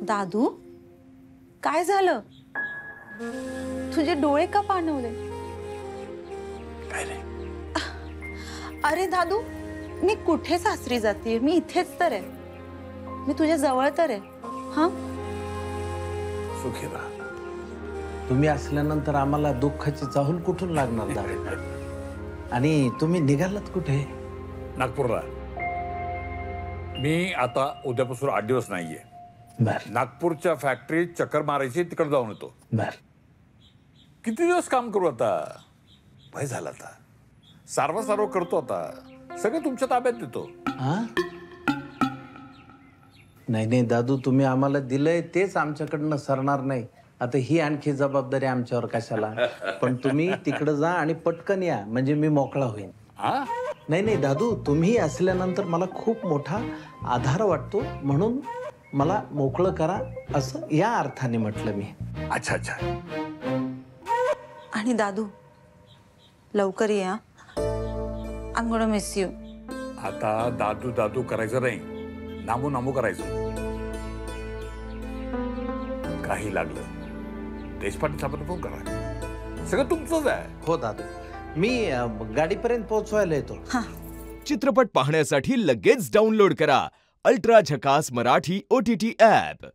दादू, काय झालं? तुझे डोळे का पाणवले? काय रे? अरे दादू, मी कुठे सासरी जाते? मी इथेच तर आहे, मी तुझ्या जवळ तर आहे. हा, सुखी राहा. तुम्ही असल्यानंतर आम्हाला दुःखाची चाहूल कुठून लागणार दादा? आणि तुम्ही निघालात कुठे? नागपूरला. मी आता उद्यापासून 8 दिवस नाहीये. बर नागपूरच्या फॅक्टरीत चक्कर मारायची, तिकडे जाऊन येतो. बर. किती दिवस काम करू आता? भय झालं आता. सारवा करतो आता. सगळं तुमच्या ताब्यात देतो. हा? नाही नाही दादू, तुम्ही आम्हाला दिलंय तेच आमच्याकडनं सरणार नाही. आता ही आणखी जबाबदारी आमच्यावर कशाला? पण तुम्ही तिकडे जा आणि पटकन या, म्हणजे मी मोकळा होईन. हा? नाही नाही दादू, तुम्ही असल्यानंतर मला खूप मोठा आधार वाटतो, म्हणून मला मोकळं करा असं या अर्थाने म्हटलं मी. अच्छा अच्छा. आणि दादू, लवकर ये. I am gonna miss you. आता दादू दादू करायचं नाही, नामू नामू करायचं. काही लागलं देशपांडे साहेबांना फोन करा. सगळं तुमचंच आहे. हो दादू, मी गाडीपर्यंत पोहोचवायला येतो. हा. चित्रपट पाहण्यासाठी लगेच डाउनलोड करा अल्ट्रा झकास मराठी OTT ॲप.